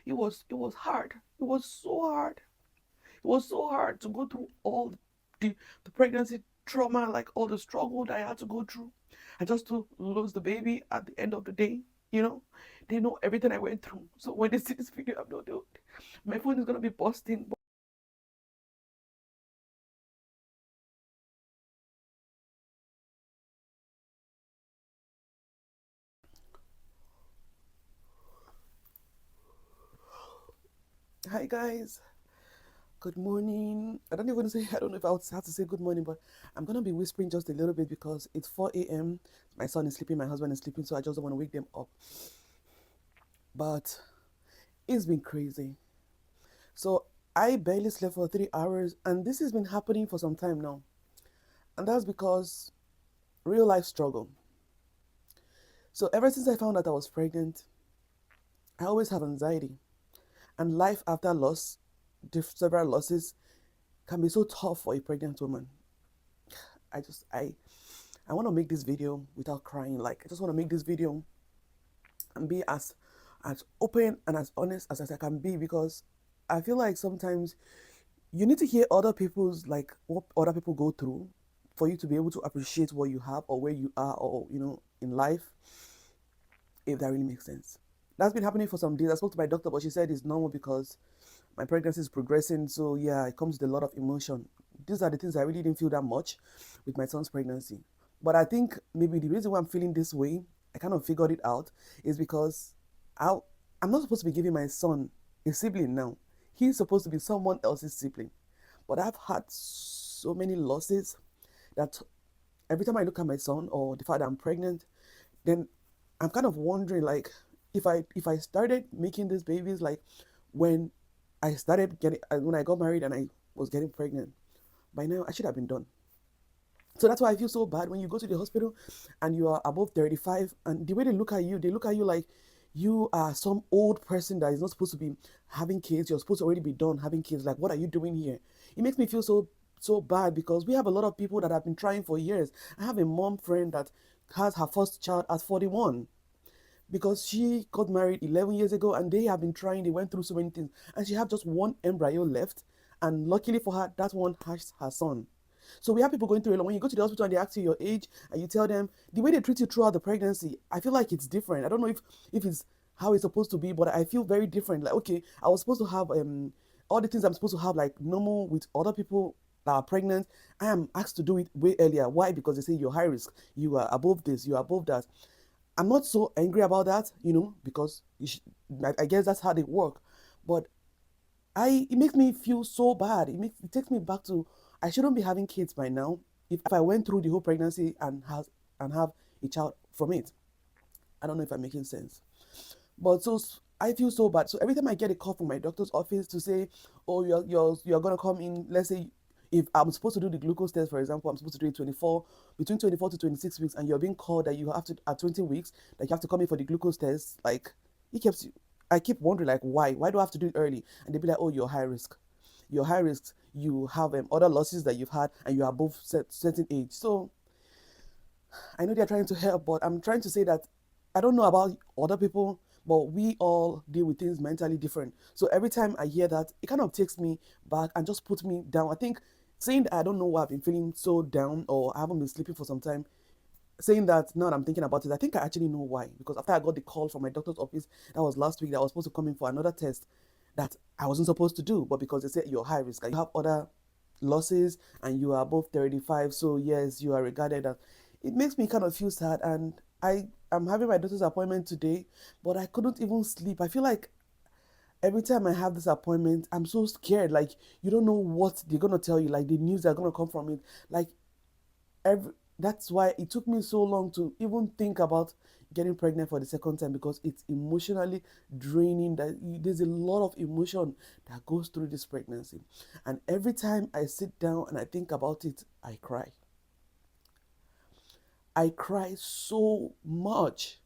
it was hard. It was so hard. It was so hard to go through all the pregnancy trauma, like all the struggle that I had to go through, and just to lose the baby at the end of the day. You know, they know everything I went through. So when they see this video, I'm not doing. My phone is gonna be busting. Hi guys, good morning. I don't even say I don't know if I would have to say good morning, but I'm gonna be whispering just a little bit because it's 4 a.m. My son is sleeping, my husband is sleeping, so I just don't want to wake them up. But it's been crazy. So I barely slept for 3 hours, and this has been happening for some time now. And that's because real life struggle. So ever since I found out I was pregnant, I always have anxiety. And life after loss, several losses, can be so tough for a pregnant woman. I just I want to make this video without crying. Like, I just want to make this video and be as open and as honest as I can be, because I feel like sometimes you need to hear other people's, like, what other people go through for you to be able to appreciate what you have or where you are, or in life, if that really makes sense. That's been happening for some days. I spoke to my doctor, but she said it's normal because my pregnancy is progressing. So yeah, it comes with a lot of emotion. These are the things I really didn't feel that much with my son's pregnancy. But I think maybe the reason why I'm feeling this way, I kind of figured it out, is because I, I'm not supposed to be giving my son a sibling now. He's supposed to be someone else's sibling. But I've had so many losses that every time I look at my son or the fact that I'm pregnant, then I'm kind of wondering, like, if I started making these babies like when I started getting when I got married and I was getting pregnant, by now I should have been done. So that's why I feel so bad when you go to the hospital and you are above 35, and the way they look at you like you are some old person that is not supposed to be having kids. You're supposed to already be done having kids. Like, what are you doing here? It makes me feel so bad, because we have a lot of people that have been trying for years. I have a mom friend that has her first child at 41, because she got married 11 years ago, and they have been trying. They went through so many things, and she have just one embryo left, and luckily for her, that one has her son. So we have people going through a lot. When you go to the hospital and they ask you your age and you tell them, the way they treat you throughout the pregnancy, I feel like it's different. I don't know if it's how it's supposed to be, but I feel very different. Like, okay, I was supposed to have all the things I'm supposed to have like normal with other people that are pregnant. I am asked to do it way earlier. Why? Because they say you're high risk, you are above this, you're above that. I'm not so angry about that, because I guess that's how they work. But it makes me feel so bad. It takes me back to, I shouldn't be having kids by now. If I went through the whole pregnancy and have a child from it. I don't know if I'm making sense. But so I feel so bad. So every time I get a call from my doctor's office to say, "Oh, you're gonna come in," let's say if I'm supposed to do the glucose test, for example, I'm supposed to do it between 24 to 26 weeks, and you're being called that you have to at 20 weeks that you have to come in for the glucose test. Like, it keeps I keep wondering, like, why do I have to do it early? And they'd be like, "Oh, you're high risk. You're high risk. You have other losses that you've had, and you're above certain age." So I know they're trying to help, but I'm trying to say that I don't know about other people, but we all deal with things mentally different. So every time I hear that, it kind of takes me back and just puts me down. I think saying that I don't know why I've been feeling so down, or I haven't been sleeping for some time, saying that now that I'm thinking about it, I think I actually know why. Because after I got the call from my doctor's office, that was last week, that I was supposed to come in for another test that I wasn't supposed to do, but because they said you're high risk and you have other losses and you are above 35, so yes, you are regarded as. It makes me kind of feel sad, and I'm having my daughter's appointment today, but I couldn't even sleep. I feel like every time I have this appointment, I'm so scared. Like, you don't know what they're gonna tell you, like the news that are gonna come from it. Like, that's why it took me so long to even think about getting pregnant for the second time, because it's emotionally draining. That there's a lot of emotion that goes through this pregnancy, and every time I sit down and I think about it, I cry so much.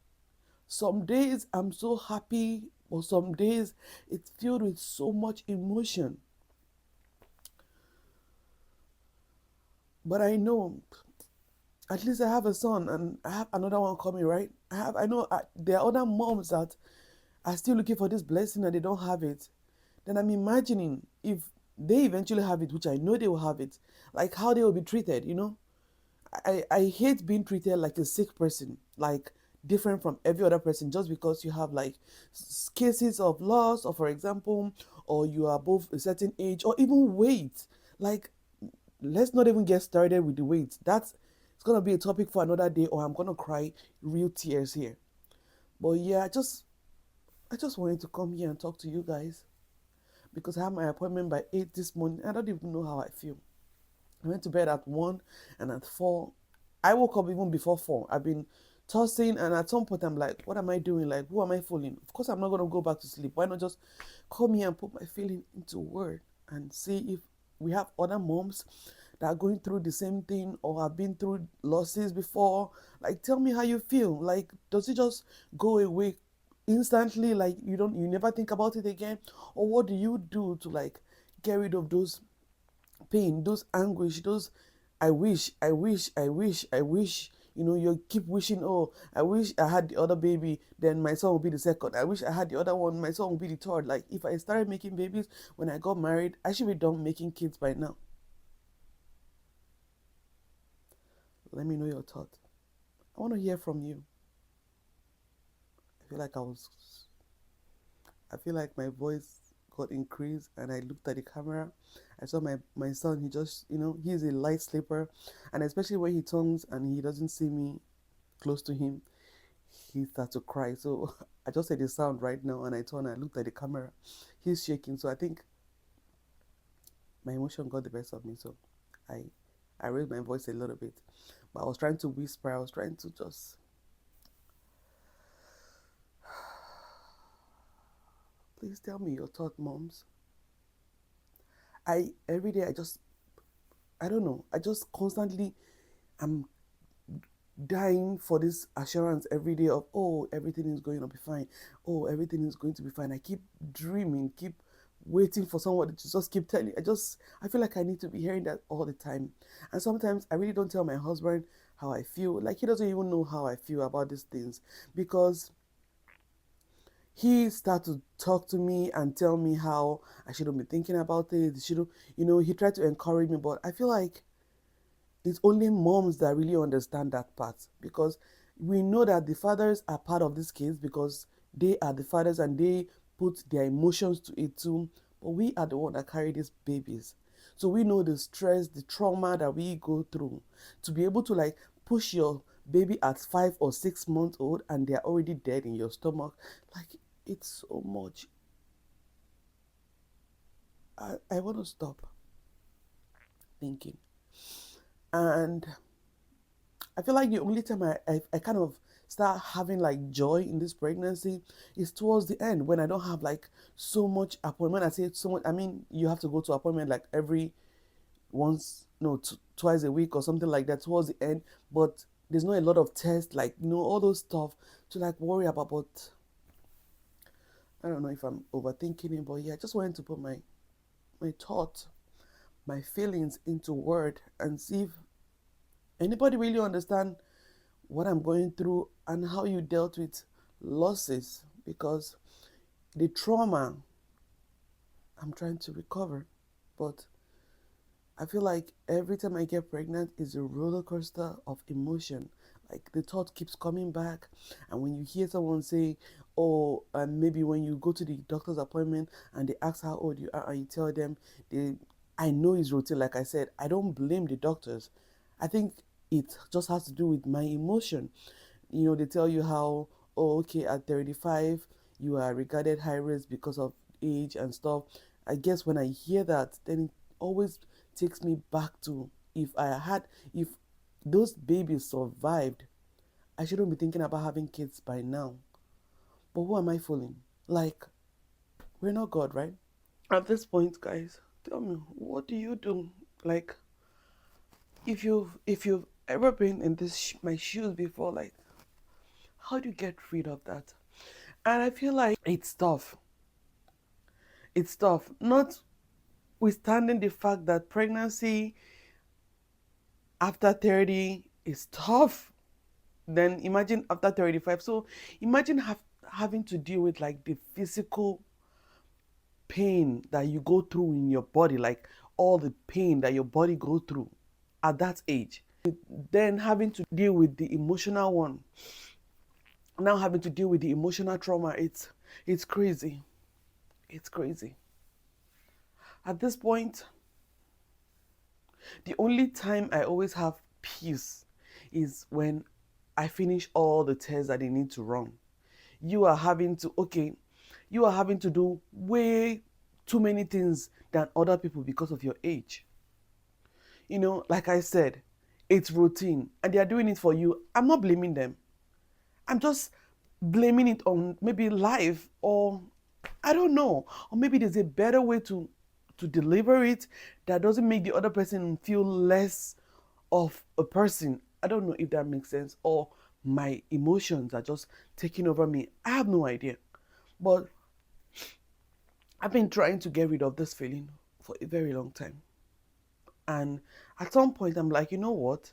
Some days I'm so happy, but some days it's filled with so much emotion. But I know at least I have a son, and I have another one coming, right? I know there are other moms that are still looking for this blessing and they don't have it, then I'm imagining if they eventually have it, which I know they will have it, like how they will be treated, you know? I hate being treated like a sick person, like different from every other person, just because you have like cases of loss, or for example, or you are above a certain age, or even weight. Like, let's not even get started with the weight. That's it's gonna be a topic for another day, or I'm gonna cry real tears here. But yeah, I just wanted to come here and talk to you guys because I have my appointment by 8 this morning. I don't even know how I feel. I went to bed at 1 and at 4. I woke up even before 4. I've been tossing, and at some point I'm like, what am I doing? Like, who am I fooling? Of course, I'm not going to go back to sleep. Why not just come here and put my feeling into word and see if we have other moms that are going through the same thing or have been through losses before. Like, tell me how you feel. Like, does it just go away instantly? Like, you never think about it again? Or what do you do to like get rid of those pain, those anguish, those I wish. You know, you keep wishing, oh, I wish I had the other baby, then my son will be the second. I wish I had the other one, my son will be the third. Like, if I started making babies when I got married, I should be done making kids by now. Let me know your thoughts. I want to hear from you. I feel like I feel like my voice got increased, and I looked at the camera. I saw my son, he just, he's a light sleeper. And especially when he turns and he doesn't see me close to him, he starts to cry. So I just heard the sound right now, and I turned and I looked at the camera. He's shaking. So I think my emotion got the best of me. So I, I raised my voice a little bit. But I was trying to whisper. I was trying to just, please tell me your thought, moms. Every day I don't know. I just constantly am dying for this assurance every day of, oh, everything is going to be fine. Oh, everything is going to be fine. I keep dreaming, keep waiting for someone to just keep telling. I feel like I need to be hearing that all the time. And sometimes I really don't tell my husband how I feel. Like, he doesn't even know how I feel about these things, because he started to talk to me and tell me how I shouldn't be thinking about it. He tried to encourage me, but I feel like it's only moms that really understand that part, because we know that the fathers are part of this case because they are the fathers and they put their emotions to it too. But we are the one that carry these babies. So we know the stress, the trauma that we go through to be able to like push your baby at 5 or 6 months old and they're already dead in your stomach. Like, it's so much. I want to stop thinking. And I feel like the only time I kind of start having like joy in this pregnancy is towards the end, when I don't have like so much appointment. I say so much, I mean, you have to go to appointment like every once, no, twice a week or something like that towards the end. But there's not a lot of tests, like, all those stuff to like worry about. But I don't know if I'm overthinking it, but yeah, I just wanted to put my thoughts, my feelings into word and see if anybody really understand what I'm going through and how you dealt with losses, because the trauma I'm trying to recover. But I feel like every time I get pregnant is a roller coaster of emotion. Like, the thought keeps coming back, and when you hear someone say, "Oh," and maybe when you go to the doctor's appointment and they ask how old you are, and you tell them, I know it's routine. Like I said, I don't blame the doctors. I think it just has to do with my emotion. They tell you how, oh, okay, at 35 you are regarded high risk because of age and stuff. I guess when I hear that, then it always takes me back to, if those babies survived, I shouldn't be thinking about having kids by now. But who am I fooling? Like, we're not God, right? At this point, guys, tell me, what do you do? Like, if you've ever been in my shoes before, like, how do you get rid of that? And I feel like it's tough. It's tough. Notwithstanding the fact that pregnancy after 30 is tough. Then imagine after 35. So imagine having to deal with like the physical pain that you go through in your body, like all the pain that your body go through at that age, then having to deal with the emotional one, now having to deal with the emotional trauma, it's crazy. It's crazy. At this point, the only time I always have peace is when I finish all the tests that they need to run. You are having to, okay, you are having to do way too many things than other people because of your age. You know, like I said, it's routine and they are doing it for you. I'm not blaming them. I'm just blaming it on maybe life, or I don't know, or maybe there's a better way to deliver it that doesn't make the other person feel less of a person. I don't know if that makes sense, or my emotions are just taking over me. I have no idea. But I've been trying to get rid of this feeling for a very long time. And at some point, I'm like, you know what?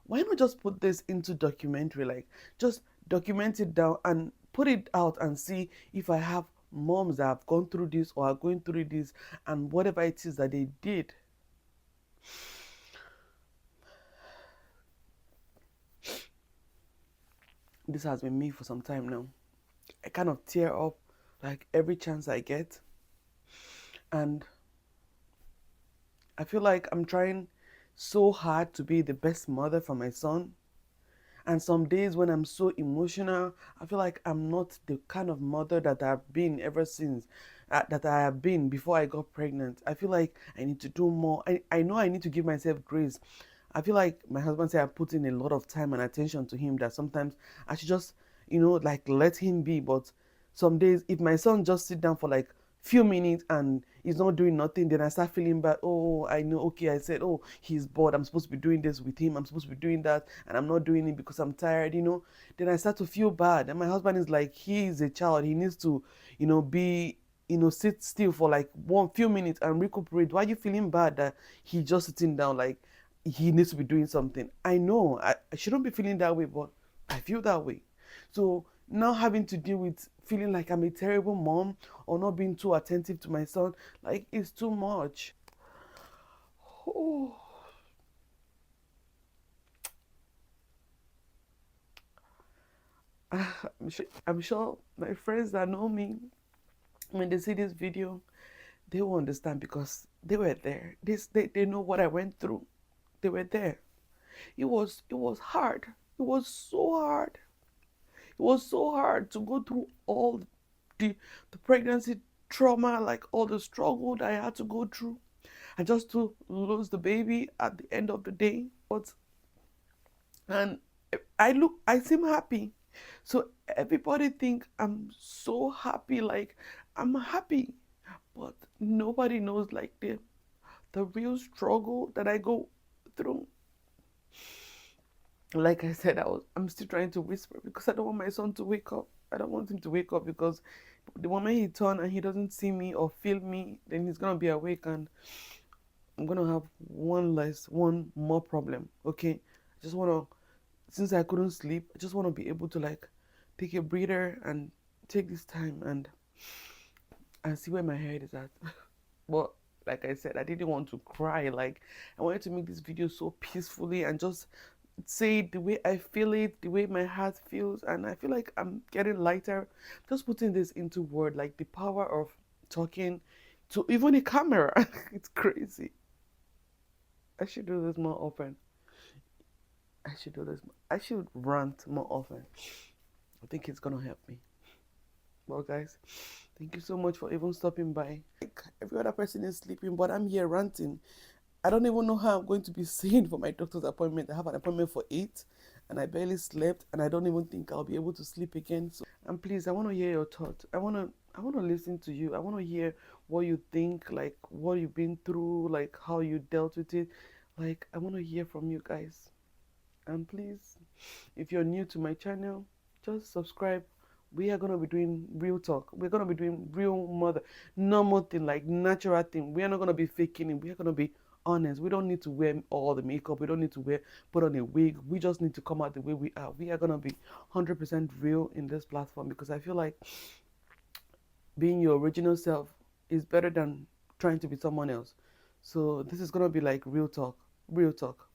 Why not just put this into documentary? Like, just document it down and put it out and see if I have moms that have gone through this or are going through this and whatever it is that they did. This has been me for some time now. I kind of tear up like every chance I get. And I feel like I'm trying so hard to be the best mother for my son. And some days when I'm so emotional, I feel like I'm not the kind of mother that I've been ever since, that I have been before I got pregnant. I feel like I need to do more. I know I need to give myself grace. I feel like my husband said I put in a lot of time and attention to him, that sometimes I should just, like let him be. But some days, if my son just sit down for like few minutes and he's not doing nothing, then I start feeling bad. Oh, I know, okay, I said, oh, he's bored, I'm supposed to be doing this with him, I'm supposed to be doing that, and I'm not doing it because I'm tired. Then I start to feel bad. And my husband is like, he is a child, he needs to, be, sit still for like one few minutes and recuperate. Why are you feeling bad that he's just sitting down? Like, he needs to be doing something. I know I shouldn't be feeling that way, but I feel that way. So now having to deal with feeling like I'm a terrible mom or not being too attentive to my son, like, it's too much. Oh. I'm sure my friends that know me, when they see this video, they will understand because they were there. They know what I went through. They were there. It was hard. It was so hard. It was so hard to go through all the pregnancy trauma, like all the struggle that I had to go through, and just to lose the baby at the end of the day. And I seem happy. So everybody think I'm so happy, like I'm happy, but nobody knows like the real struggle that I go through. Like I said, I'm still trying to whisper because I don't want my son to wake up. I don't want him to wake up because the moment he turns and he doesn't see me or feel me, then he's gonna be awake and I'm gonna have one more problem. Okay, I just wanna, since I couldn't sleep, I just wanna be able to like take a breather and take this time and see where my head is at. But like I said, I didn't want to cry. Like, I wanted to make this video so peacefully and just say it the way I feel it, the way my heart feels, and I feel like I'm getting lighter. Just putting this into word, like the power of talking to even a camera. It's crazy. I should do this more often. I should do this. I should rant more often. I think it's gonna help me. Well, guys, thank you so much for even stopping by. Like, every other person is sleeping, but I'm here ranting. I don't even know how I'm going to be seen for my doctor's appointment. I have an appointment for 8 and I barely slept, and I don't even think I'll be able to sleep again. So, and please, I want to hear your thoughts. I want to listen to you. I want to hear what you think, like what you've been through, like how you dealt with it. Like, I want to hear from you guys. And please, if you're new to my channel, just subscribe. We are going to be doing real talk. We're going to be doing real normal thing, like natural thing. We are not going to be faking it. We are going to be honest. We don't need to wear all the makeup. We don't need to put on a wig. We just need to come out the way we are. We are gonna be 100% real in this platform, because I feel like being your original self is better than trying to be someone else. So this is gonna be like real talk. Real talk.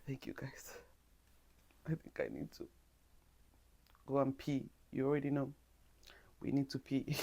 Thank you guys. I think I need to go and pee. You already know. We need to pee.